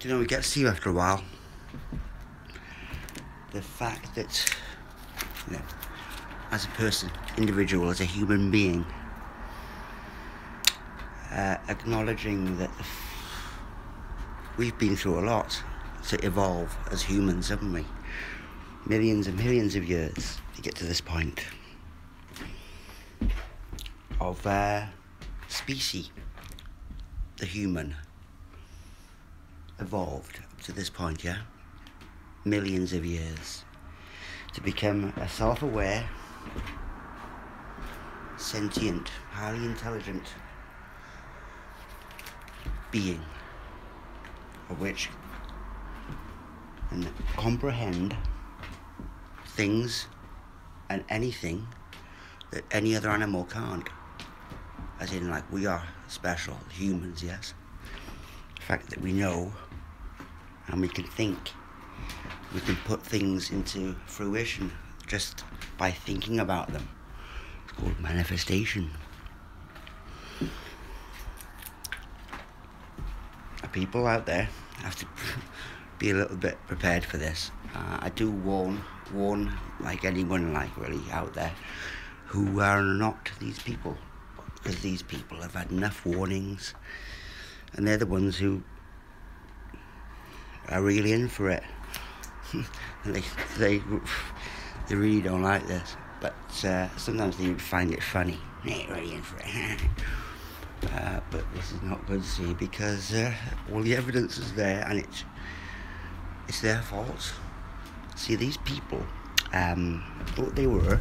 You know, it gets to you after a while. The fact that, you know, as a person, individual, as a human being, acknowledging that we've been through a lot to evolve as humans, haven't we? Millions and millions of years to get to this point of species, the human, evolved up to this point, yeah? Millions of years to become a self-aware, sentient, highly intelligent being, of which can comprehend things and anything that any other animal can't. As in, like, we are special humans, yes? The fact that we know and we can think, we can put things into fruition just by thinking about them. It's called manifestation. People out there have to be a little bit prepared for this. I do warn like anyone like really out there who are not these people, because these people have had enough warnings and they're the ones who are really in for it. they really don't like this, but sometimes they find it funny. They're really in for it. But this is not good to see, because all the evidence is there and it's their fault. See, these people thought they were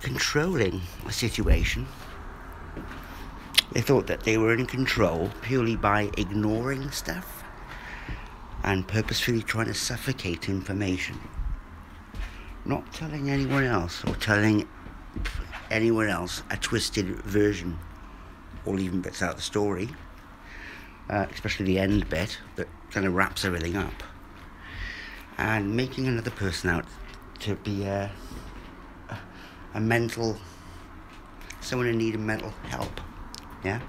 controlling a situation. They thought that they were in control purely by ignoring stuff and purposefully trying to suffocate information. Not telling anyone else, or telling anyone else a twisted version or leaving bits out of the story, especially the end bit that kind of wraps everything up, and making another person out to be a mental, someone in need of mental help, yeah?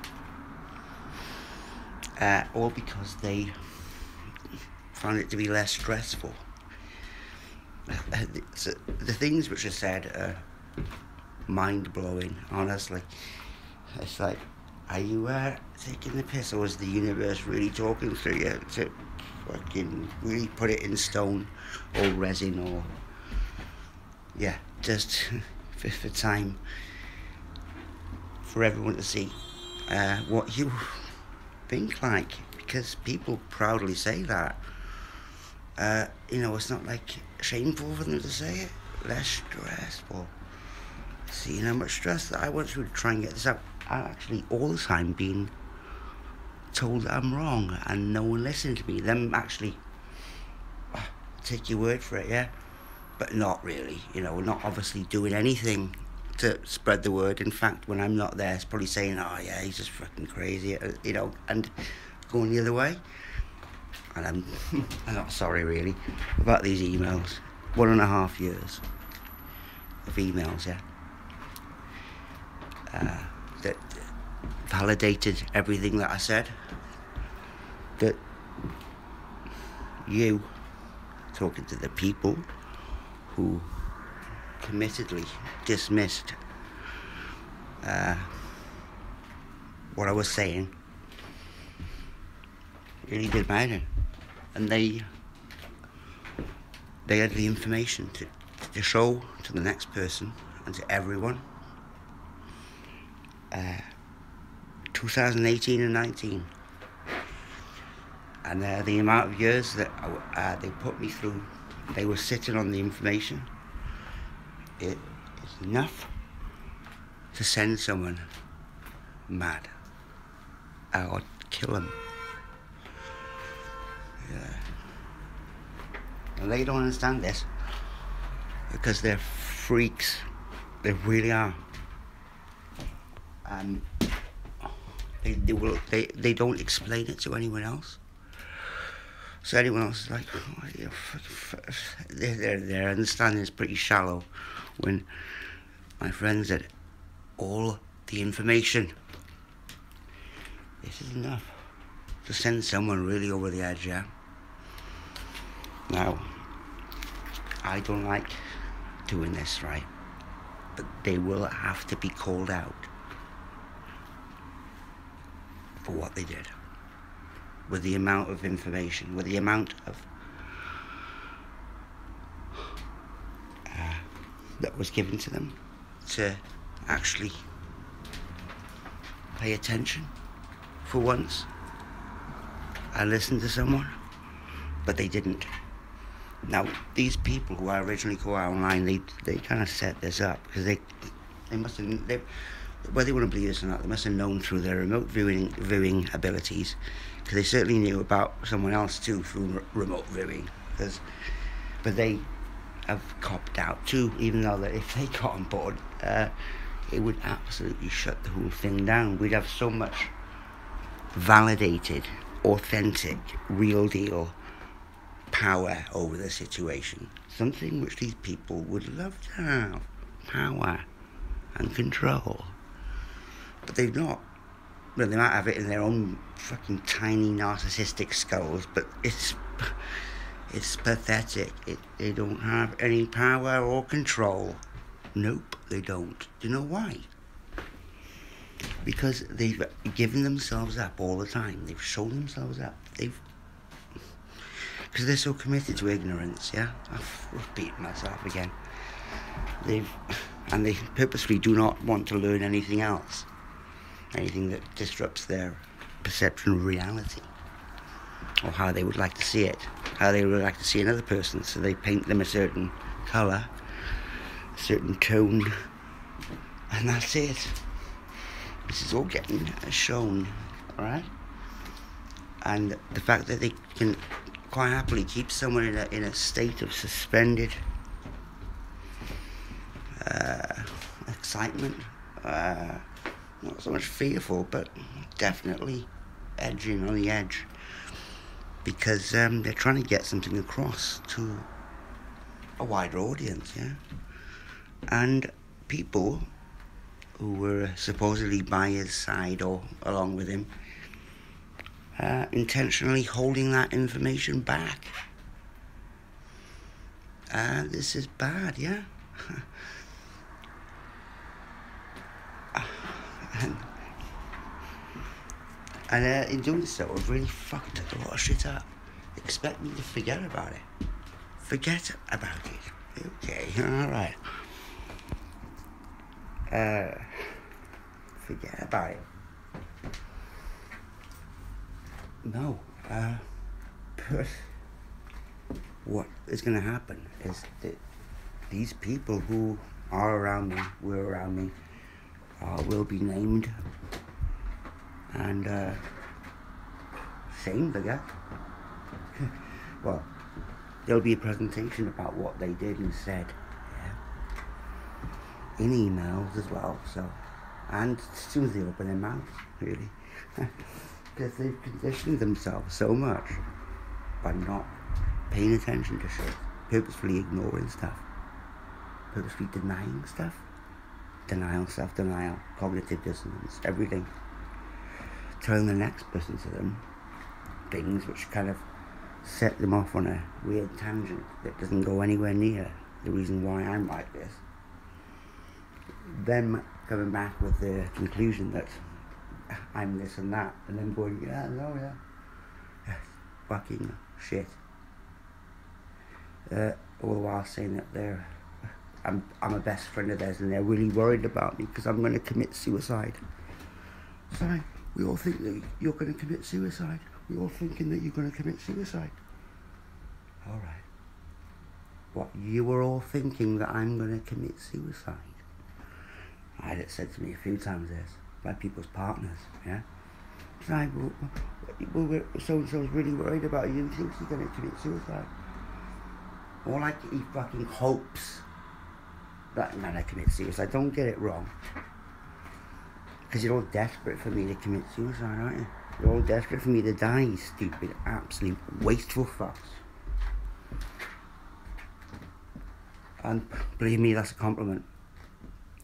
All because they found it to be less stressful. The things which are said are mind-blowing, honestly. It's like, are you taking the piss, or is the universe really talking through you to fucking really put it in stone or resin, or yeah, just for time for everyone to see what you think like, because people proudly say that. You know, it's not like shameful for them to say it. Less stressful. Seeing how much stress that I went through to try and get this out. I'm actually all the time being told that I'm wrong and no one listening to me. Them actually take your word for it, yeah? But not really, you know, we're not obviously doing anything to spread the word. In fact, when I'm not there, it's probably saying, oh yeah, he's just fucking crazy, you know, and going the other way. And I'm not sorry really about these emails. 1.5 years of emails, yeah? That validated everything that I said. That you, talking to the people who committedly dismissed what I was saying, really did matter. And they had the information to show to the next person and to everyone. 2018 and 19, and the amount of years that they put me through, they were sitting on the information. It is enough to send someone mad. I would kill them. Yeah. And they don't understand this because they're freaks. They really are. And they don't explain it to anyone else. So anyone else is like, oh, you know, their understanding is pretty shallow. When my friends had all the information, this is enough to send someone really over the edge, yeah. Now, I don't like doing this, right? But they will have to be called out for what they did. With the amount of information, with the amount of that was given to them to actually pay attention for once and listen to someone, but they didn't. Now, these people who I originally called out online, they kind of set this up because they must have, whether they want to believe this or not, they must have known through their remote viewing abilities, because they certainly knew about someone else too through remote viewing. But they have copped out too, even though that if they got on board, it would absolutely shut the whole thing down. We'd have so much validated, authentic, real deal power over the situation. Something which these people would love to have, power and control. But they've not. Well, they might have it in their own fucking tiny narcissistic skulls, but it's pathetic. They don't have any power or control. Nope, they don't. Do you know why? Because they've given themselves up all the time. They've shown themselves up. Because they're so committed to ignorance, yeah? I've repeated myself again. They purposefully do not want to learn anything else. Anything that disrupts their perception of reality. Or how they would like to see it. How they would like to see another person. So they paint them a certain colour, a certain tone, and that's it. This is all getting shown, alright? And the fact that they can quite happily keep someone in a state of suspended excitement, not so much fearful, but definitely edging on the edge, because they're trying to get something across to a wider audience, yeah? And people who were supposedly by his side or along with him, intentionally holding that information back. This is bad, yeah? and in doing so, I've really fucked a lot of shit up. Expect me to forget about it. Forget about it. Okay, alright. Forget about it. No, but what is going to happen is that these people who are around me, were around me, will be named and shamed, I guess. Well, there'll be a presentation about what they did and said, yeah, in emails as well. So, and as soon as they open their mouths, really. Because they've conditioned themselves so much by not paying attention to shit, purposefully ignoring stuff, purposefully denying stuff, denial, self-denial, cognitive dissonance, everything, telling the next person to them things which kind of set them off on a weird tangent that doesn't go anywhere near the reason why I'm like this. Them coming back with the conclusion that I'm this and that, and then going, yeah, yes, fucking shit. All the while saying that I'm a best friend of theirs, and they're really worried about me because I'm going to commit suicide. Sorry, we all think that you're going to commit suicide. We're all thinking that you're going to commit suicide. All right. What, you were all thinking that I'm going to commit suicide? I had it said to me a few times this, by people's partners, yeah? It's like, well, so-and-so's really worried about you and thinks you're going to commit suicide. Or like he fucking hopes that I'm going to commit suicide. Don't get it wrong. Because you're all desperate for me to commit suicide, aren't you? You're all desperate for me to die, you stupid, absolute, wasteful fucks. And believe me, that's a compliment.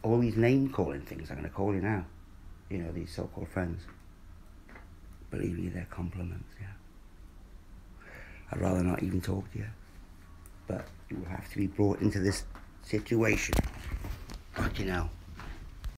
All these name-calling things I'm going to call you now, you know, these so-called friends, believe me, they're compliments, yeah. I'd rather not even talk to you. to be brought into this situation. Fucking hell.